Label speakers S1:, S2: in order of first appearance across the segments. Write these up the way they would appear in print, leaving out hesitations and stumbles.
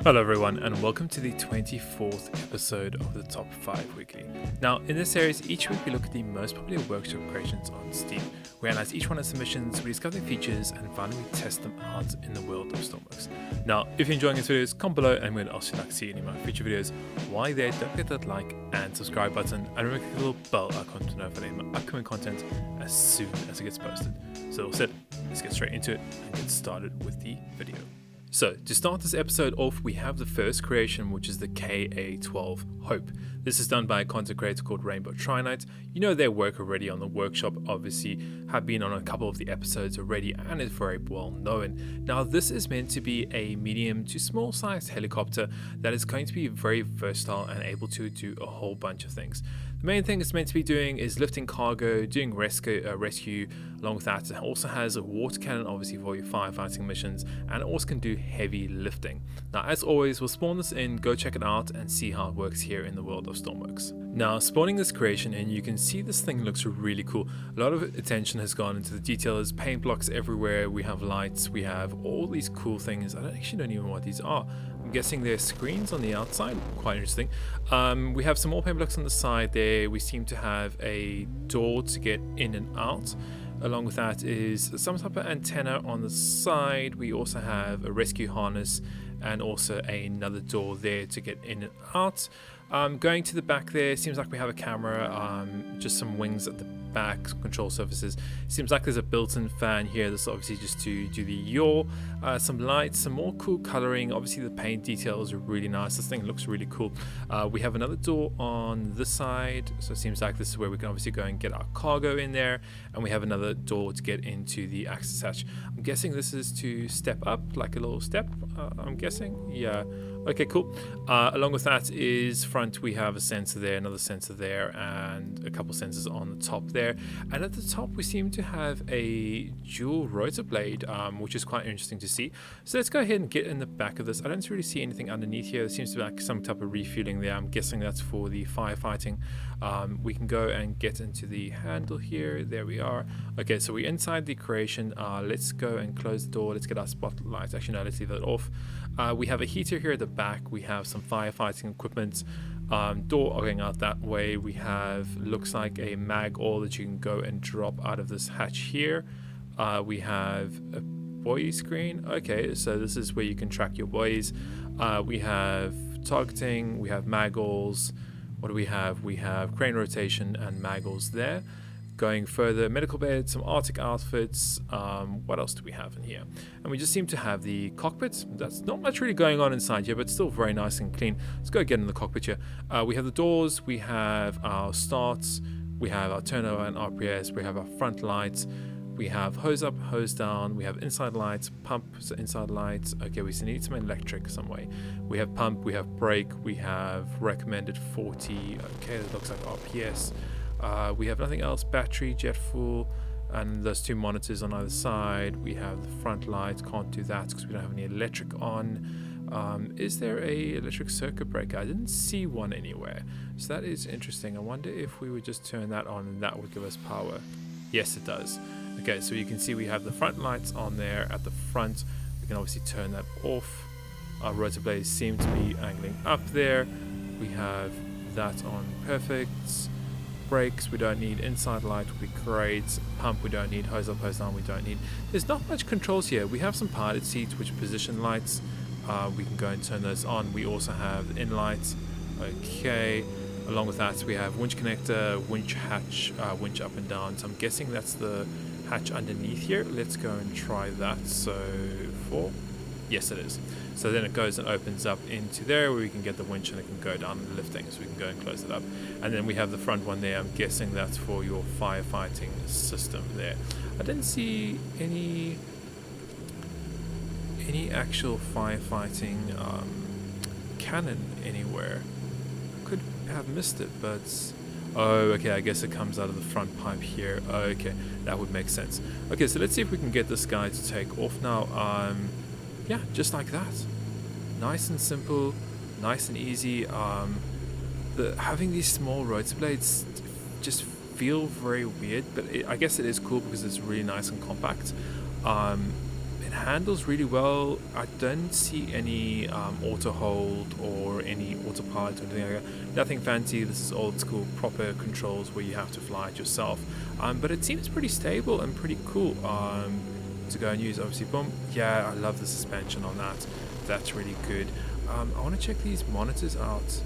S1: Hello everyone and welcome to the 24th episode of the Top 5 Weekly. Now in this series, each week we look at the most popular workshop creations on Steam. We analyze each one of the submissions, we discover the features, and finally we test them out in the world of Stormworks. Now if you're enjoying these videos, comment below and I'm going to ask you to see any of my future videos. While you're there, don't forget that like and subscribe button and remember to click the little bell icon to notify my upcoming content as soon as it gets posted. So all set, let's get straight into it and get started with the video. So, to start this episode off, we have the first creation, which is the KA12 Hope. This is done by a content creator called Rainbow Trinite. You know their work already on the workshop, obviously have been on a couple of the episodes already and is very well known. Now this is meant to be a medium to small sized helicopter that is going to be very versatile and able to do a whole bunch of things. The main thing it's meant to be doing is lifting cargo, doing rescue. Along with that, it also has a water cannon, obviously for your firefighting missions, and it also can do heavy lifting. Now, as always, we'll spawn this in, go check it out, and see how it works here in the world of Stormworks. Now, spawning this creation in, you can see this thing looks really cool. A lot of attention has gone into the details, paint blocks everywhere, we have lights, we have all these cool things. I actually don't even know what these are. I'm guessing they're screens on the outside, quite interesting. We have some more paint blocks on the side there. We seem to have a door to get in and out. Along with that is some type of antenna on the side. We also have a rescue harness and also another door there to get in and out. Going to the back there, seems like we have a camera, just some wings at the back, control surfaces. Seems like there's a built-in fan here. This is obviously just to do the yaw. Some lights, some more cool coloring. Obviously the paint details are really nice. This thing looks really cool. We have another door on this side, so it seems like this is where we can obviously go and get our cargo in there. And we have another door to get into the access hatch. I'm guessing this is to step up, like a little step, I'm guessing. Yeah. Okay, cool. Along with that is front, we have a sensor there, another sensor there, and a couple sensors on the top there. And at the top, we seem to have a dual rotor blade, which is quite interesting to see. So let's go ahead and get in the back of this. I don't really see anything underneath here. There seems to be like some type of refueling there. I'm guessing that's for the firefighting. We can go and get into the handle here. There we are. Okay, so we're inside the creation. Let's go and close the door. Let's get our spotlight. Actually, no, let's leave that off. We have a heater here at the back. We have some firefighting equipment. Door going out that way. We have, looks like a mag oil that you can go and drop out of this hatch here. We have a buoy screen. Okay, so this is where you can track your buoys. We have targeting. We have mag oils. What do we have? We have crane rotation and mag oils there. Going further, medical bed, some Arctic outfits. What else do we have in here? And we just seem to have the cockpit. That's not much really going on inside here, but still very nice and clean. Let's go get in the cockpit here. We have the doors, we have our starts, we have our turnover and RPS, we have our front lights, we have hose up, hose down, we have inside lights, pump, so inside lights. Okay, we need some electric some way. We have pump, we have brake, we have recommended 40. Okay, that looks like RPS. We have nothing else, battery, jet fuel, and those two monitors on either side. We have the front lights, can't do that because we don't have any electric on. Is there a electric circuit breaker? I didn't see one anywhere, so that is interesting. I wonder if we would just turn that on and that would give us power. Yes, it does. Okay, so you can see we have the front lights on there at the front. We can obviously turn that off. Our rotor blades seem to be angling up there. We have that on perfect. Brakes we don't need, inside light would be great, pump we don't need, hose up, hose down we don't need. There's not much controls here. We have some pilot seats which position lights. We can go and turn those on. We also have in lights. Okay, along with that we have winch connector, winch hatch, winch up and down. So I'm guessing that's the hatch underneath here. Let's go and try that. So yes it is. So then it goes and opens up into there where we can get the winch and it can go down and lifting, so we can go and close it up. And then we have the front one there. I'm guessing that's for your firefighting system there. I didn't see any actual firefighting cannon anywhere. I could have missed it, but oh, okay, I guess it comes out of the front pipe here. Okay, that would make sense. Okay, so let's see if we can get this guy to take off now. Yeah, just like that. Nice and simple, nice and easy. Having these small rotor blades just feel very weird, but I guess it is cool because it's really nice and compact. It handles really well. I don't see any auto hold or any autopilot or anything like that. Nothing fancy. This is old school proper controls where you have to fly it yourself. But it seems pretty stable and pretty cool to go and use. Obviously, boom. Yeah, I love the suspension on that. That's really good. I want to check these monitors out.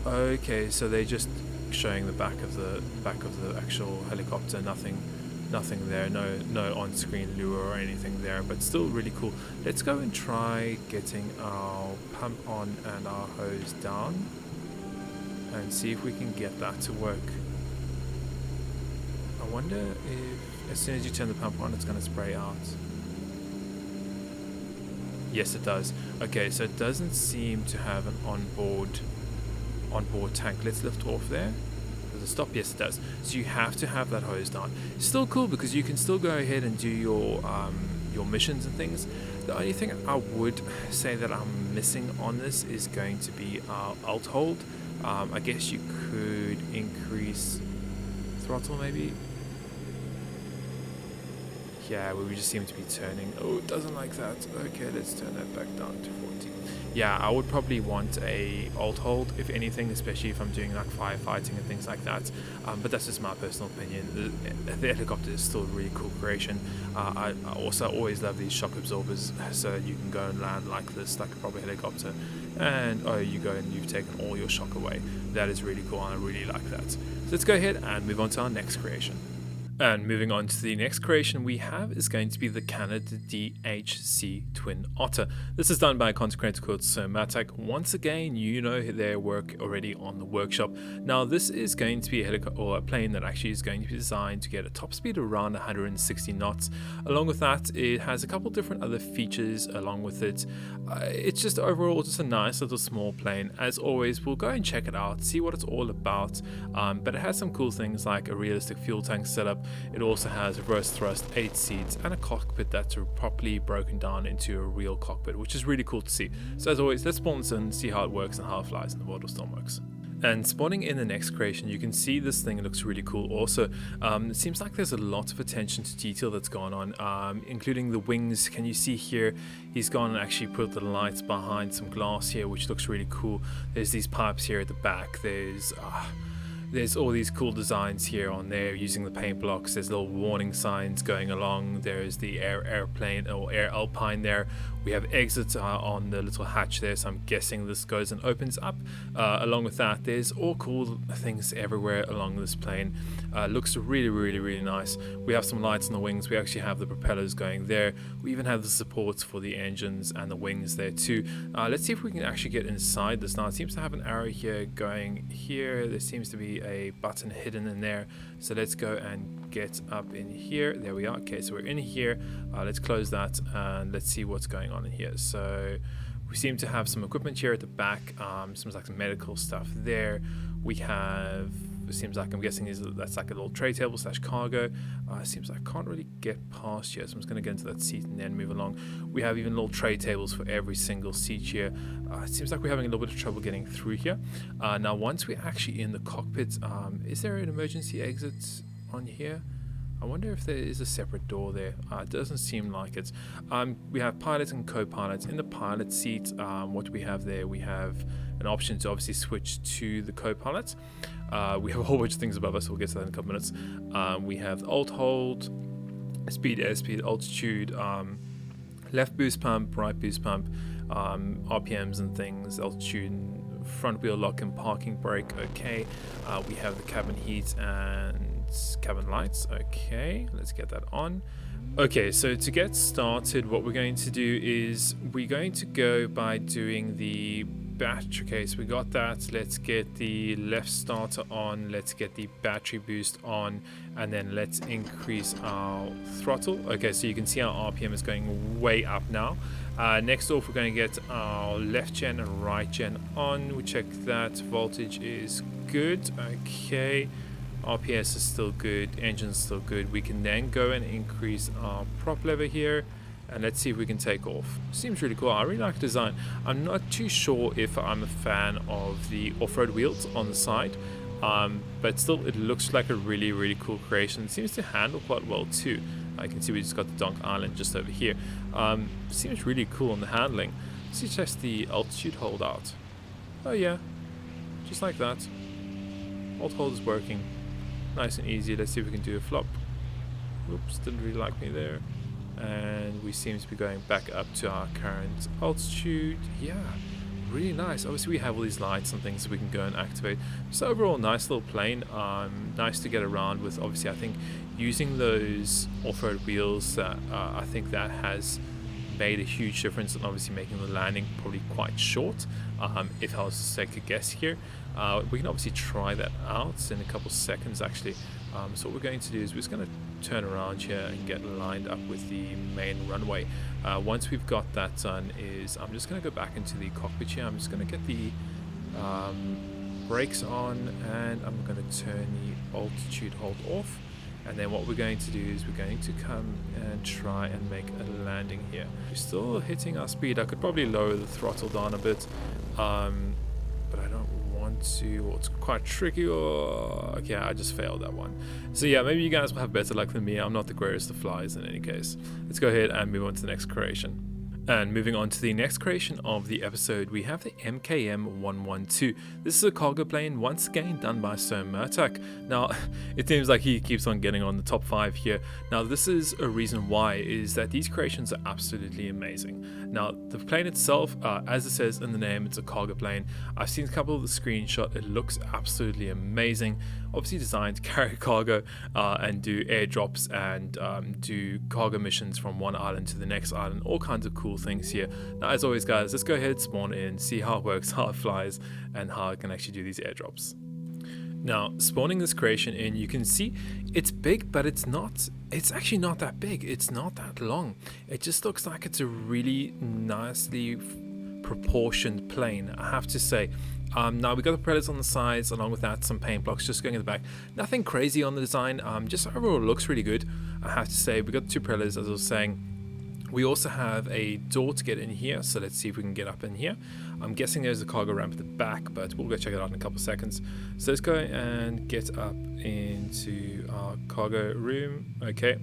S1: Okay, so they're just showing the back of the actual helicopter. Nothing there. No on-screen lure or anything there, but still really cool. Let's go and try getting our pump on and our hose down and see if we can get that to work. I wonder if as soon as you turn the pump on, it's going to spray out. Yes, it does. Okay, so it doesn't seem to have an onboard tank. Let's lift off there. Does it stop? Yes, it does. So you have to have that hose down. Still cool because you can still go ahead and do your missions and things. The only thing I would say that I'm missing on this is going to be our alt hold. I guess you could increase throttle maybe. Yeah, we just seem to be turning. Oh, it doesn't like that. Okay, let's turn that back down to 40. Yeah, I would probably want a alt hold, if anything, especially if I'm doing like firefighting and things like that. But that's just my personal opinion. The helicopter is still a really cool creation. I also always love these shock absorbers, so you can go and land like this, like a proper helicopter. And you go and you've taken all your shock away. That is really cool, and I really like that. So let's go ahead and move on to our next creation. And moving on to the next creation we have is going to be the Canada DHC Twin Otter. This is done by a content creator called Somatic. Once again, you know their work already on the workshop. Now this is going to be a helicopter or a plane that actually is going to be designed to get a top speed around 160 knots. Along with that, it has a couple different other features along with it. It's just overall just a nice little small plane. As always, we'll go and check it out, see what it's all about. But it has some cool things like a realistic fuel tank setup. It also has reverse thrust, 8 seats, and a cockpit that's properly broken down into a real cockpit, which is really cool to see. So as always, let's spawn this in, see how it works and how it flies in the world of Stormworks. And spawning in the next creation, you can see this thing looks really cool also. It seems like there's a lot of attention to detail that's gone on, including the wings. Can you see here, he's gone and actually put the lights behind some glass here, which looks really cool. There's these pipes here at the back. There's all these cool designs here on there using the paint blocks. There's little warning signs going along. There's the airplane or air alpine there. We have exits on the little hatch there, so I'm guessing this goes and opens up. Along with that, there's all cool things everywhere along this plane. Looks really nice. We have some lights on the wings. We actually have the propellers going there. We even have the supports for the engines and the wings there too. Let's see if we can actually get inside this. Now it seems to have an arrow here going here. There seems to be a button hidden in there, so let's go and get up in here. There we are. Okay, so we're in here. Let's close that and let's see what's going on in here. So we seem to have some equipment here at the back. Seems like some medical stuff there. We have, it seems like, I'm guessing that's like a little tray table slash cargo. Seems like I can't really get past here, so I'm just going to get into that seat and then move along. We have even little tray tables for every single seat here. It seems like we're having a little bit of trouble getting through here. Now once we're actually in the cockpit, is there an emergency exit on here? I wonder if there is a separate door there. It doesn't seem like it. We have pilots and co-pilots. In the pilot seat, what we have there, we have an option to obviously switch to the co-pilot. We have a whole bunch of things above us, so we'll get to that in a couple minutes. We have alt hold, speed, airspeed, altitude, left boost pump, right boost pump, RPMs and things, altitude, front wheel lock and parking brake. Okay, we have the cabin heat and cabin lights. Okay, let's get that on. Okay, so to get started, what we're going to do is we're going to go by doing the battery. Okay, so we got that. Let's get the left starter on, let's get the battery boost on, and then let's increase our throttle. Okay, so you can see our RPM is going way up now. Next off, we're going to get our left gen and right gen on. We check that voltage is good. Okay, RPS is still good, engine's still good. We can then go and increase our prop lever here, and let's see if we can take off. Seems really cool. I really like the design. I'm not too sure if I'm a fan of the off-road wheels on the side, but still it looks like a really cool creation. It seems to handle quite well too. I can see we just got the Donk Island just over here. Seems really cool on the handling. Let's test the altitude hold out. Oh yeah, just like that. Alt hold is working. Nice and easy. Let's see if we can do a flop. Oops, didn't really like me there. And we seem to be going back up to our current altitude. Yeah, really nice. Obviously we have all these lights and things so we can go and activate. So overall, nice little plane. Nice to get around with. Obviously I think using those off-road wheels, I think that has made a huge difference in obviously making the landing probably quite short. If I was to take a guess here, we can obviously try that out in a couple seconds actually. So what we're going to do is we're just going to turn around here and get lined up with the main runway. Once we've got that done, I'm just going to go back into the cockpit here. I'm just going to get the brakes on, and I'm going to turn the altitude hold off. And then what we're going to do is we're going to come and try and make a landing here. We're still hitting our speed. I could probably lower the throttle down a bit, but I don't want to. Well, it's quite tricky. Okay, I just failed that one. So yeah, maybe you guys will have better luck than me. I'm not the greatest of flies in any case. Let's go ahead and move on to the next creation. And moving on to the next creation of the episode, we have the MKM112. This is a cargo plane, once again done by Sir Murtak. Now, it seems like he keeps on getting on the top 5 here. Now, this is a reason why, is that these creations are absolutely amazing. Now, the plane itself, as it says in the name, it's a cargo plane. I've seen a couple of the screenshots. It looks absolutely amazing. Obviously designed to carry cargo and do airdrops and do cargo missions from one island to the next island, all kinds of cool things here. Now, as always guys, let's go ahead, spawn in, see how it works, how it flies, and how it can actually do these airdrops. Now, spawning this creation in, you can see it's big, but it's actually not that big. It's not that long. It just looks like it's a really nicely proportioned plane, I have to say. Now we got the propellers on the sides, along with that some paint blocks just going in the back. Nothing crazy on the design, just overall looks really good, I have to say. We got the 2 propellers, as I was saying. We also have a door to get in here, so let's see if we can get up in here. I'm guessing there's a cargo ramp at the back, but we'll go check it out in a couple of seconds. So let's go and get up into our cargo room. Okay,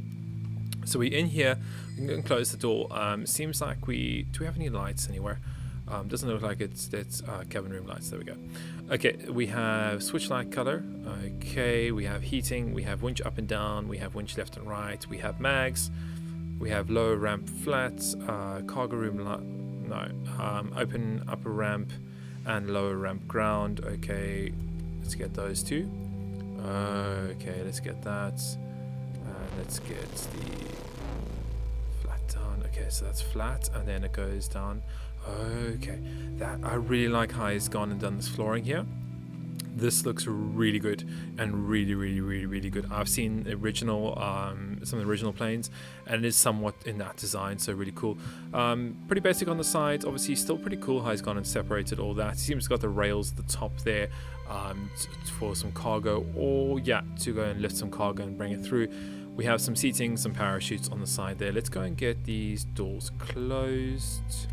S1: so we're in here. We can go and close the door. Seems like do we have any lights anywhere? Doesn't look like it's cabin room lights. There we go. Okay, we have switch light color. Okay, we have heating, we have winch up and down, we have winch left and right, we have mags, we have lower ramp flats, cargo room open upper ramp and lower ramp ground. Okay, let's get those 2. Okay, let's get that. Let's get the flat down. Okay, so that's flat, and then it goes down. Okay, that I really like how he's gone and done this flooring here. This looks really good and really good. I've seen original some of the original planes, and it is somewhat in that design, so really cool. Pretty basic on the sides, obviously still pretty cool how he's gone and separated all that. He seems to got the rails at the top there for some cargo, or yeah, to go and lift some cargo and bring it through. We have some seating, some parachutes on the side there. Let's go and get these doors closed.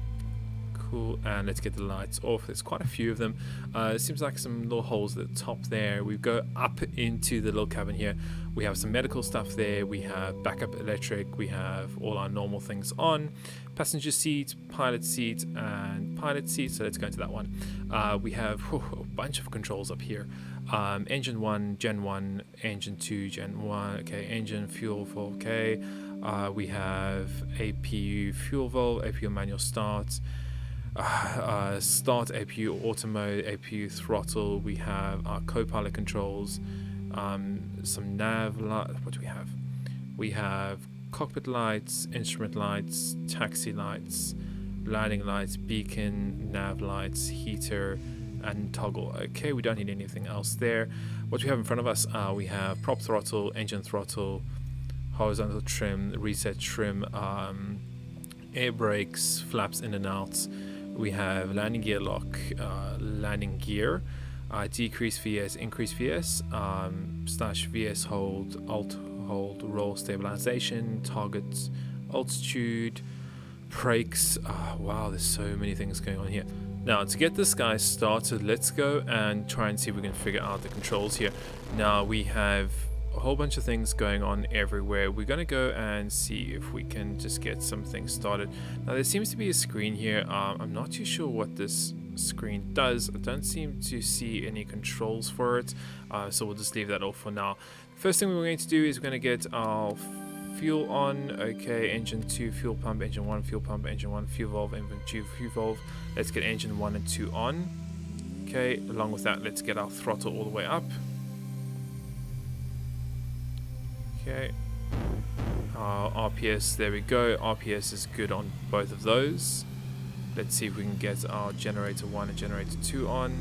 S1: Cool, and let's get the lights off. There's quite a few of them. It seems like some little holes at the top there. We go up into the little cabin here. We have some medical stuff there. We have backup electric. We have all our normal things on. Passenger seat, pilot seat, and pilot seat. So let's go into that one. We have a bunch of controls up here. Engine 1, Gen 1, Engine 2, Gen 1. Okay, engine, fuel valve. Okay. We have APU fuel valve, APU manual start. Start APU auto mode, APU throttle. We have our co-pilot controls, some nav light. What do we have? We have cockpit lights, instrument lights, taxi lights, landing lights, beacon, nav lights, heater, and toggle. Okay, we don't need anything else there. What we have in front of us, we have prop throttle, engine throttle, horizontal trim, reset trim, air brakes, flaps in and out. We have landing gear lock, landing gear, decrease VS, increase VS, slash VS hold, alt hold, roll stabilization, target, altitude, brakes. Wow, there's so many things going on here. Now, to get this guy started, let's go and try and see if we can figure out the controls here. Now, we have a whole bunch of things going on everywhere. We're going to go and see if we can just get some things started. Now there seems to be a screen here. I'm not too sure what this screen does. I don't seem to see any controls for it, so we'll just leave that off for now. First thing we're going to do is we're going to get our fuel on. Okay, engine 2, fuel pump, engine 1, fuel pump, engine 1, fuel valve, engine 2, fuel valve. Let's get engine 1 and 2 on. Okay, along with that, let's get our throttle all the way up. Okay, RPS, there we go. RPS is good on both of those. Let's see if we can get our generator 1 and generator 2 on.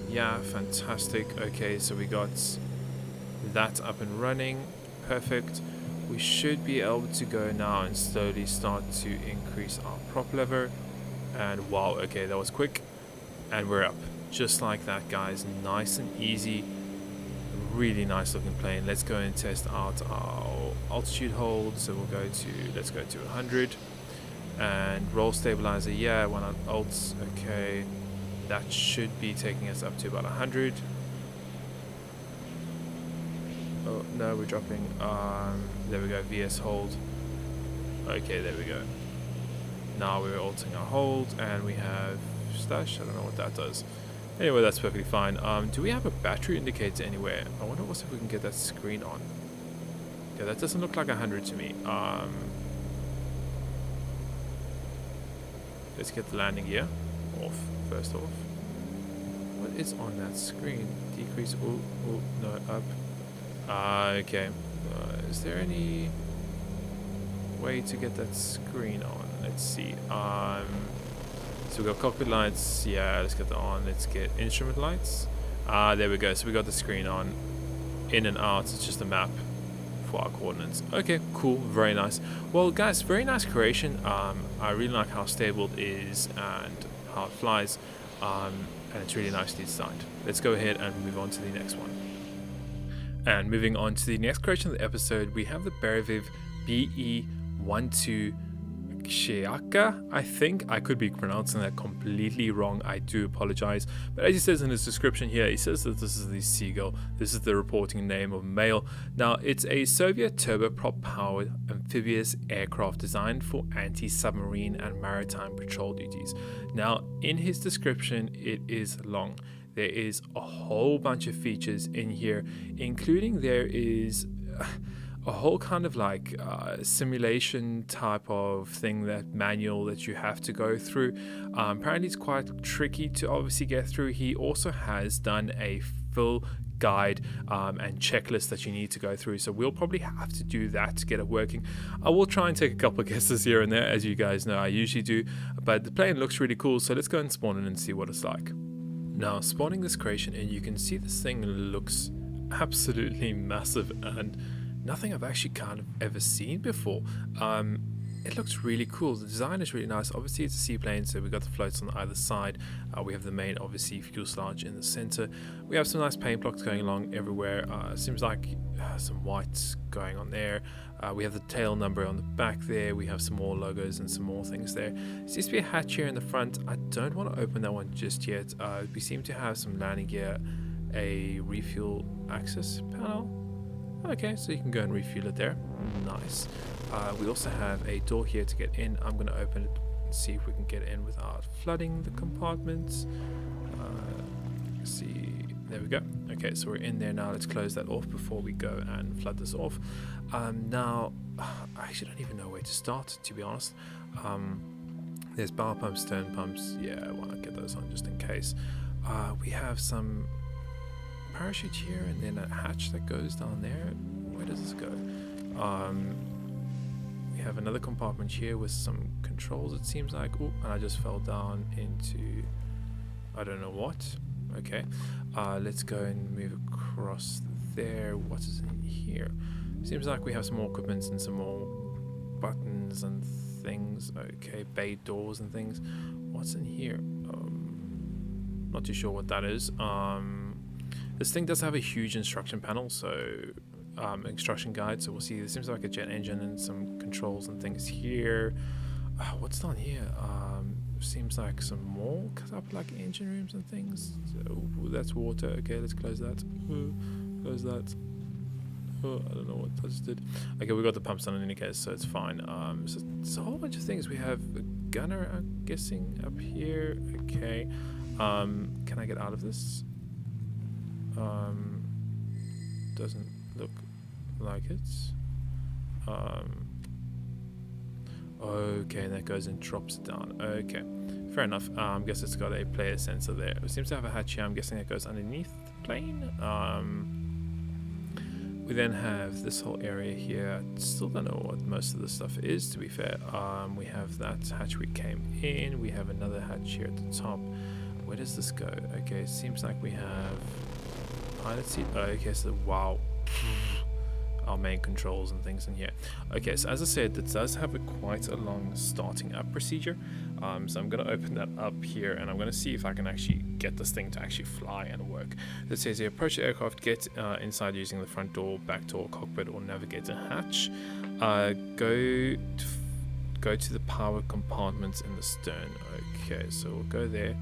S1: Yeah, fantastic. Okay, so we got that up and running. Perfect. We should be able to go now and slowly start to increase our prop lever. And wow, okay, that was quick. And we're up. Just like that, guys. Nice and easy. Really nice looking plane. Let's go and test out our altitude hold. So let's go to 100. And roll stabilizer, yeah, 1 alts. Okay, that should be taking us up to about 100. Oh no, we're dropping. There we go, VS hold. Okay, there we go. Now we're alting our hold, and we have stash. I don't know what that does. Anyway, that's perfectly fine. Do we have a battery indicator anywhere? I wonder if we can get that screen on. Yeah, that doesn't look like 100 to me. Let's get the landing gear off, first off. What is on that screen? Decrease, oh, no, up. Okay. Is there any way to get that screen on? Let's see. So we got cockpit lights. Yeah, let's get that on. Let's get instrument lights. There we go. So we got the screen on. In and out. It's just a map for our coordinates. Okay, cool, very nice. Well guys, very nice creation. I really like how stable it is and how it flies, and it's really nicely designed. Let's go ahead and move on to the next one. And moving on to the next creation of the episode, we have the VIB VIB1 Seagull. I think I could be pronouncing that completely wrong. I do apologize. But as he says in his description here, he says that this is the Seagull. This is the reporting name of male. Now, it's a Soviet turboprop powered amphibious aircraft designed for anti-submarine and maritime patrol duties. Now, in his description, it is long. There is a whole bunch of features in here, including there is a whole kind of like simulation type of thing, that manual that you have to go through. Apparently it's quite tricky to obviously get through. He also has done a full guide and checklist that you need to go through, so we'll probably have to do that to get it working. I will try and take a couple of guesses here and there, as you guys know I usually do, but the plane looks really cool, so let's go and spawn in and see what it's like. Now, spawning this creation in, you can see this thing looks absolutely massive and nothing I've actually kind of ever seen before. It looks really cool. The design is really nice. Obviously it's a seaplane, so we've got the floats on either side. We have the main, obviously, fuselage in the center. We have some nice paint blocks going along everywhere. Seems like some whites going on there. We have the tail number on the back there. We have some more logos and some more things there. There seems to be a hatch here in the front. I don't want to open that one just yet. We seem to have some landing gear, a refuel access panel. Okay, so you can go and refuel it there. Nice. We also have a door here to get in. I'm going to open it and see if we can get in without flooding the compartments. See, there we go. Okay, so we're in there now. Let's close that off before we go and flood this off. Now, I actually don't even know where to start, to be honest. There's bow pumps, stern pumps. Yeah, I want to get those on just in case. We have some parachute here, and then a hatch that goes down there. Where does this go? We have another compartment here with some controls, it seems like. Oh, and I just fell down into I don't know what. Okay, let's go and move across there. What is in here? Seems like we have some more equipment and some more buttons and things. Okay, bay doors and things. What's in here? Not too sure what that is. This thing does have a huge instruction panel, so instruction guide, so we'll see. There seems like a jet engine and some controls and things here. What's down here? Seems like some more like engine rooms and things. So, that's water. Okay, let's close that. Close that. Oh, I don't know what I just did. Okay, we got the pumps on in any case, so it's fine. So it's a whole bunch of things. We have a gunner, I'm guessing, up here. Okay. Can I get out of this? Doesn't look like it. Okay, that goes and drops it down. Okay, fair enough. I guess it's got a player sensor there. It seems to have a hatch here. I'm guessing it goes underneath the plane. We then have this whole area here. Still don't know what most of the stuff is, to be fair. We have that hatch we came in. We have another hatch here at the top. Where does this go? Okay, it seems like we have pilot seat. Oh, okay, so wow. Our main controls and things in here. Okay, so as I said, it does have quite a long starting up procedure. So I'm going to open that up here, and I'm going to see if I can actually get this thing to actually fly and work. It says here, approach the aircraft, get inside using the front door, back door, cockpit, or navigator hatch. Go to the power compartments in the stern. Okay, so we'll go there.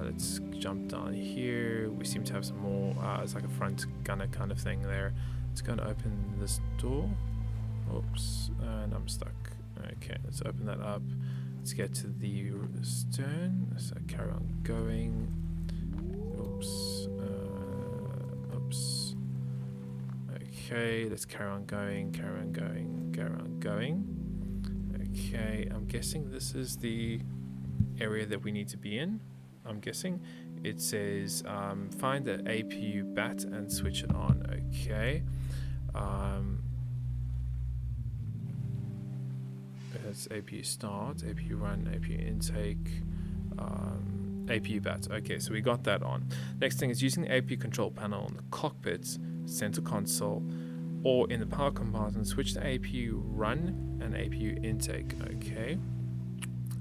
S1: Let's jump down here. We seem to have some more, it's like a front gunner kind of thing there. Let's go and open this door. Oops, and I'm stuck. Okay, let's open that up. Let's get to the stern. So carry on going. Oops. Oops. Okay, let's carry on going, carry on going, carry on going. Okay, I'm guessing this is the area that we need to be in. I'm guessing. It says find the APU bat and switch it on. Okay. It's APU start, APU run, APU intake, APU bat. Okay, so we got that on. Next thing is using the APU control panel in the cockpit, center console, or in the power compartment, switch the APU run and APU intake. Okay.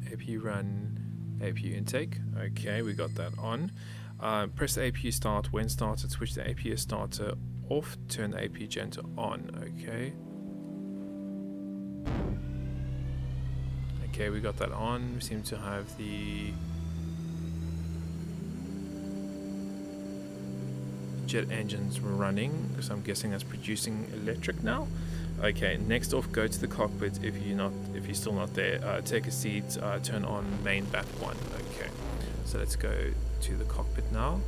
S1: APU run, APU intake. Okay, we got that on. Press the APU start when started, switch the APU starter off, turn the APU generator on. Okay. Okay, we got that on. We seem to have the jet engines running, so I'm guessing that's producing electric now. Okay, next off, go to the cockpit if you're still not there. Take a seat, turn on main bat 1. Okay, so let's go to the cockpit now.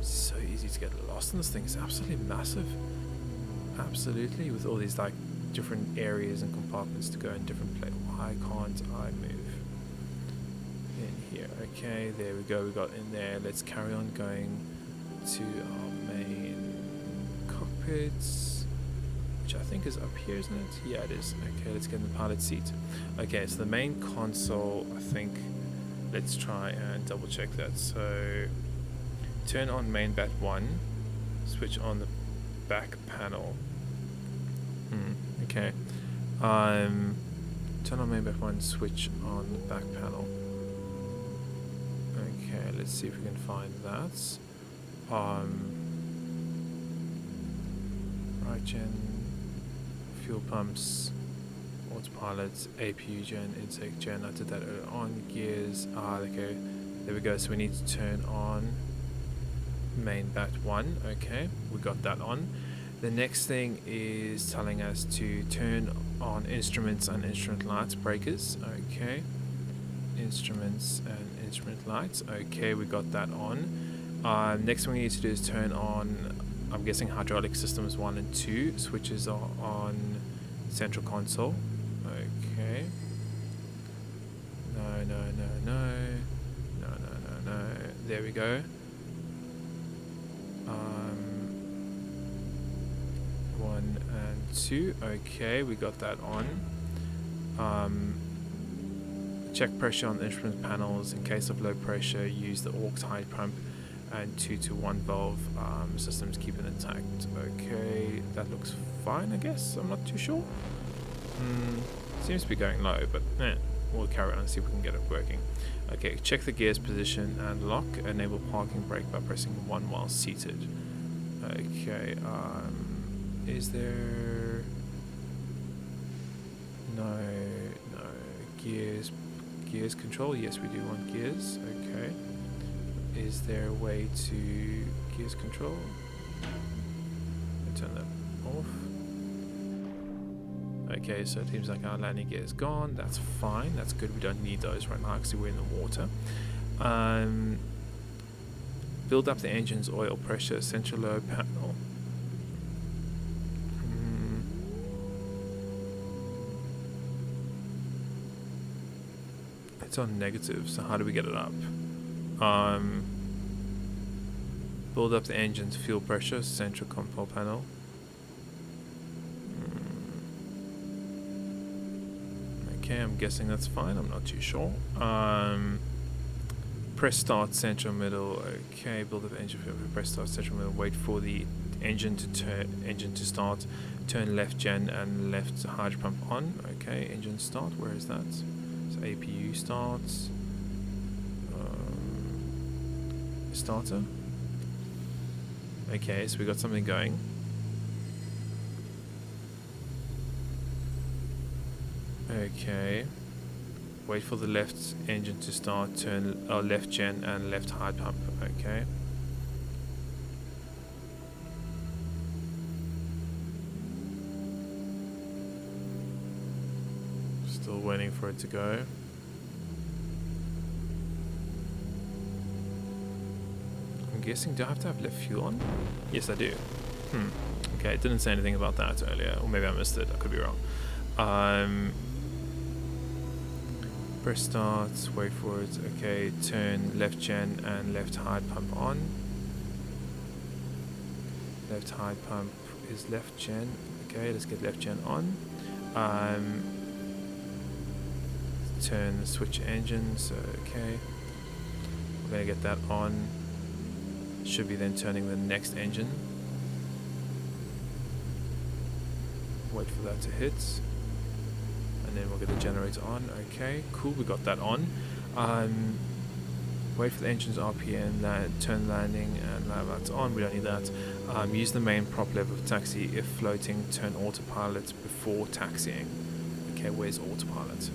S1: It's so easy to get lost in this thing. It's absolutely massive. Absolutely, with all these like different areas and compartments to go in different places. Why can't I move in here? Okay, there we go. We got in there. Let's carry on going to our main cockpits, which I think is up here, isn't it? Yeah, it is. Okay, let's get in the pilot seat. Okay, so the main console, I think, let's try and double check that. So turn on main bat 1, switch on the back panel. Okay. Turn on main bat 1, switch on the back panel. Okay, let's see if we can find that. Right gen, fuel pumps, autopilot, APU gen, intake gen. I did that earlier on. Gears. Okay, there we go. So we need to turn on main bat 1. Okay, we got that on. The next thing is telling us to turn on instruments and instrument lights, breakers. Okay, instruments and instrument lights. Okay, we got that on. Next thing we need to do is turn on, I'm guessing, hydraulic systems 1 and 2. Switches are on central console. Okay. No. There we go. 1 and 2. Okay, we got that on. Check pressure on the instrument panels. In case of low pressure, use the aux high pump and 2-to-1 valve systems, keep it intact. Okay, that looks fine, I guess. I'm not too sure. Seems to be going low, but we'll carry on and see if we can get it working. Okay, check the gears position and lock. Enable parking brake by pressing 1 while seated. Okay, is there... No. Gears control? Yes, we do want gears. Okay. Is there a way to gears control? Turn the off. Okay, so it seems like our landing gear is gone. That's fine. That's good. We don't need those right now because we're in the water. Build up the engine's oil pressure, central low panel. It's on negative, so how do we get it up? Build up the engine's fuel pressure, central control panel. Okay, I'm guessing that's fine. I'm not too sure. Press start, central middle. Okay, build up the engine. Press start, central middle. Wait for the engine to start. Turn left gen and left hydro pump on. Okay, engine start. Where is that? So APU starts. Starter. Okay, so we got something going. Okay. Wait for the left engine to start. Turn left gen and left hydro pump. Okay. Still waiting for it to go. I'm guessing, do I have to have left fuel on? Yes, I do. Okay, it didn't say anything about that earlier, or maybe I missed it. I could be wrong. Press start, wait for it. Okay, turn left gen and left hydro pump on. Left hydro pump is left gen. Okay, let's get left gen on. Turn switch engines. Okay, we're gonna get that on. Should be then turning the next engine. Wait for that to hit. And then we'll get the generator on. Okay, cool, we got that on. Wait for the engine's RPM, turn landing, and that's on. We don't need that. Use the main prop lever for taxi. If floating, turn autopilot before taxiing. Okay, where's autopilot?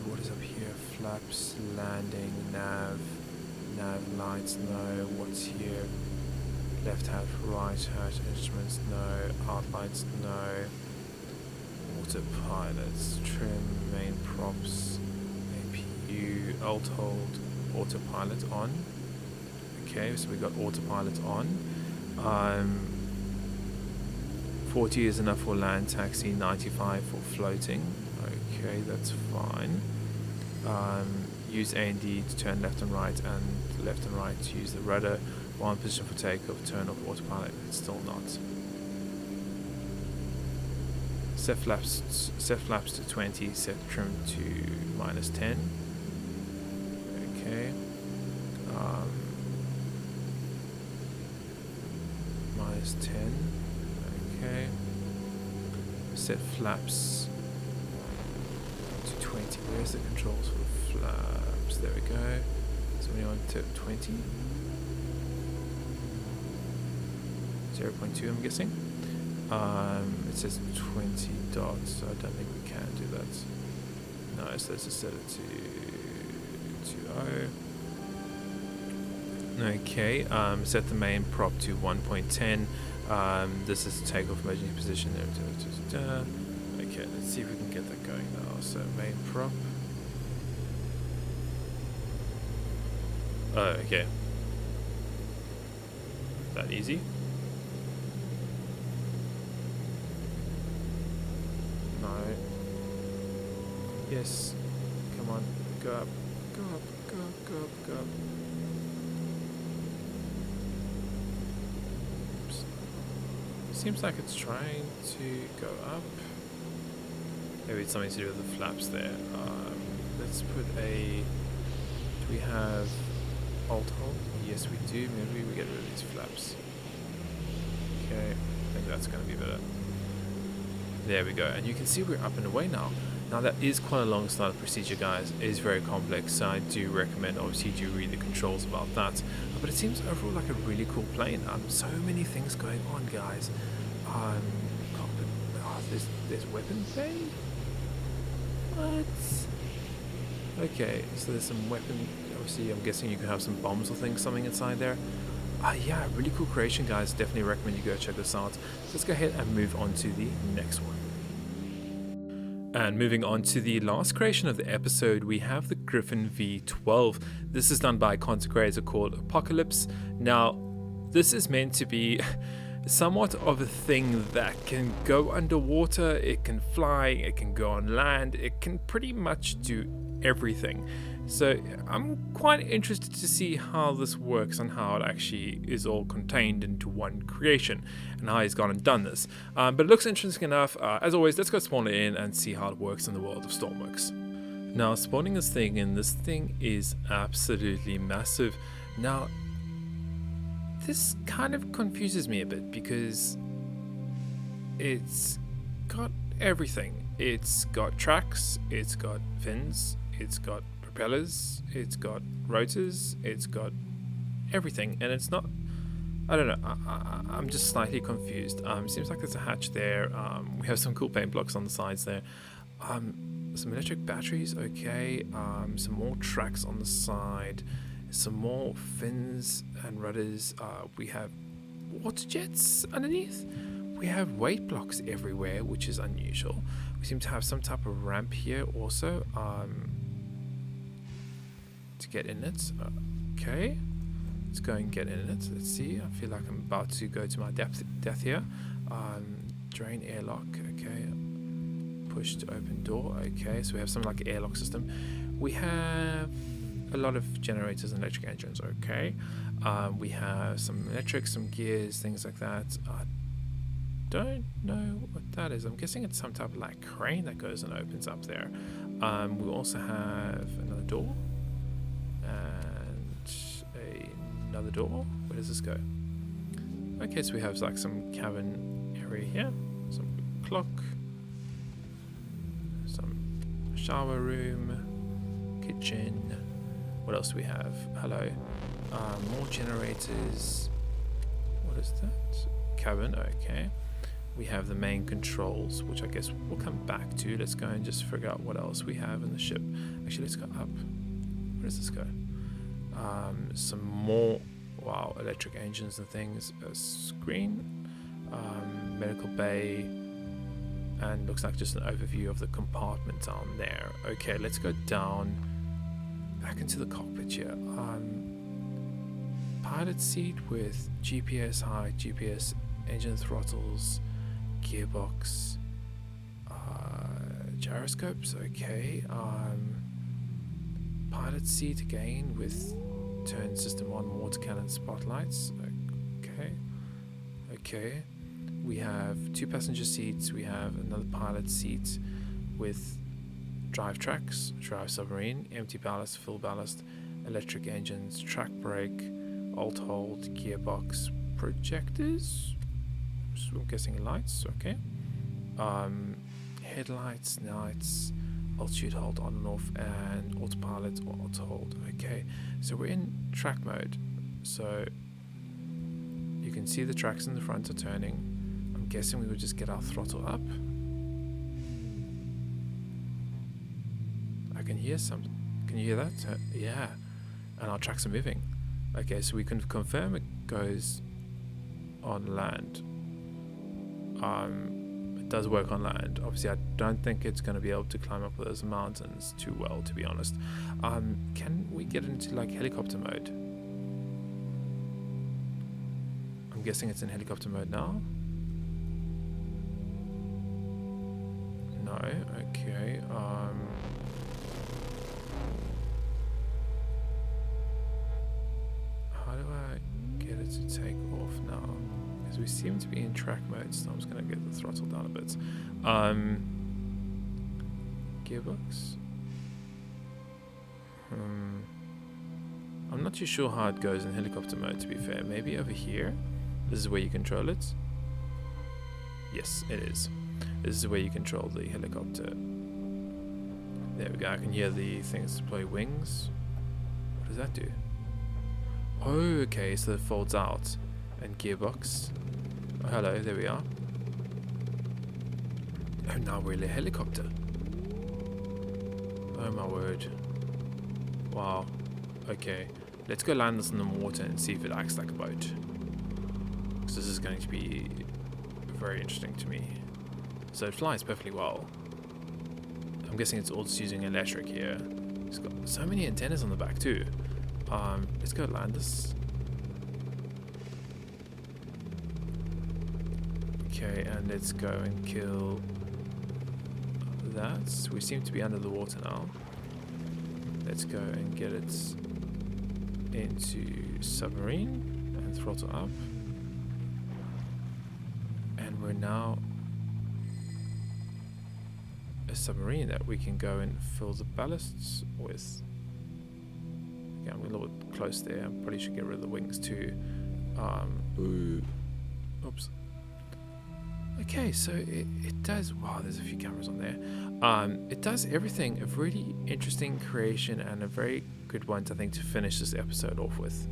S1: What is up here? Flaps, landing, nav lights, no. What's here? Left hat, right hat, instruments, no. Out lights, no. Autopilots, trim, main props, APU, alt hold, autopilot on. Okay, so we got autopilot on. 40 is enough for land taxi, 95 for floating. Okay, that's fine. Use A and D to turn left and right to use the rudder. While in position for takeoff, turn off autopilot. It's still not. Set flaps to 20, set trim to -10. Okay. -10. Okay. Set flaps to 20. Where's the controls for the flaps? There we go. So we want to 20. 0.2, I'm guessing. It says 20 dots, so I don't think we can do that. No, so let's just set it to 0. Okay, set the main prop to 1.10. This is takeoff emergency position. Okay, let's see if we can get that going now. So main prop. Oh, okay. That easy? No. Yes. Come on. Go up. Go up. Go up. Go up. Go up. Oops. Seems like it's trying to go up. Maybe it's something to do with the flaps there. Let's put a... Do we have alt hold? Yes, we do. Maybe we get rid of these flaps. Okay. I think that's going to be better. There we go, and you can see we're up and away now. Now that is quite a long startup procedure, guys. It is very complex, so I do recommend, obviously, do read the controls about that. But it seems overall like a really cool plane. So many things going on, guys. Cockpit. Oh, there's weapon bay? What? Okay, so there's some weapon. Obviously, I'm guessing you can have some bombs or things, something inside there. I Yeah, really cool creation, guys. Definitely recommend you go check this out. So let's go ahead and move on to the next one. And moving on to the last creation of the episode, we have the Griffin V12. This is done by a content creator called Apocalypse. Now, this is meant to be somewhat of a thing that can go underwater, it can fly, it can go on land, it can pretty much do everything. So I'm quite interested to see how this works and how it actually is all contained into one creation and how he's gone and done this. But it looks interesting enough. As always, let's go spawn it in and see how it works in the world of Stormworks. Now, spawning this thing in, this thing is absolutely massive. Now, this kind of confuses me a bit because it's got everything. It's got tracks, it's got fins, it's got propellers, it's got rotors, it's got everything, and it's not, I don't know, I'm just slightly confused. Seems like there's a hatch there. We have some cool paint blocks on the sides there. Some electric batteries, okay. Some more tracks on the side, some more fins and rudders. We have water jets underneath. We have weight blocks everywhere, which is unusual. We seem to have some type of ramp here also, to get in it. Okay, let's go and get in it. Let's see. I feel like I'm about to go to my death here. Drain airlock. Okay, push to open door. Okay, so we have something like an airlock system. We have a lot of generators and electric engines. Okay, we have some electric, some gears, things like that. Don't know what that is. I'm guessing it's some type of like crane that goes and opens up there. We also have another door and another door. Where does this go? Okay, so we have like some cabin area here, some clock, some shower room, kitchen. What else do we have? Hello. More generators. What is that? Cabin. Okay. We have the main controls, which I guess we'll come back to. Let's go and just figure out what else we have in the ship. Actually, let's go up. Where does this go? Some more, wow, electric engines and things. A screen, medical bay, and looks like just an overview of the compartment down there. Okay, let's go down, back into the cockpit here. Pilot seat with GPS height, GPS engine throttles, gearbox, gyroscopes. Okay, pilot seat again with turn system on, water cannon, spotlights. Okay, we have 2 passenger seats. We have another pilot seat with drive tracks, drive submarine, empty ballast, full ballast, electric engines, track brake, alt hold, gearbox, projectors, so I'm guessing lights. Okay, headlights, nights, altitude hold on and off, and autopilot or auto hold. Okay, so we're in track mode, so you can see the tracks in the front are turning. I'm guessing we would just get our throttle up. I can hear something. Can you hear that? Yeah, and our tracks are moving. Okay, so we can confirm it goes on land. It does work on land. Obviously, I don't think it's going to be able to climb up those mountains too well, to be honest. Can we get into like helicopter mode? I'm guessing it's in helicopter mode now. No. Okay. How do I get it to take off now? Because we seem to be in track mode, so I'm just going to get the throttle down a bit. Gearbox. I'm not too sure how it goes in helicopter mode, to be fair. Maybe over here. This is where you control it. Yes, it is. This is where you control the helicopter. There we go. I can hear the things deploy wings. What does that do? Oh, okay, so it folds out. And gearbox. Oh, hello, there we are. Oh, now we're in a helicopter. Oh my word. Wow. Okay. let's go land this in the water and see if it acts like a boat. Because this is going to be very interesting to me. So it flies perfectly well. I'm guessing it's all just using electric here. It's got so many antennas on the back too. Let's go land this. Okay, and let's go and kill that. We seem to be under the water now. Let's go and get it into submarine and throttle up. And we're now a submarine that we can go and fill the ballasts with. Okay, I'm a little bit close there. I probably should get rid of the wings too. Oops. Okay, so it does. Wow, there's a few cameras on there. It does everything. A really interesting creation and a very good one, I think, to finish this episode off with.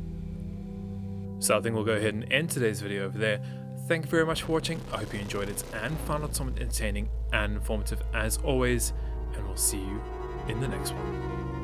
S1: So I think we'll go ahead and end today's video over there. Thank you very much for watching. I hope you enjoyed it and found it somewhat entertaining and informative as always. And we'll see you in the next one.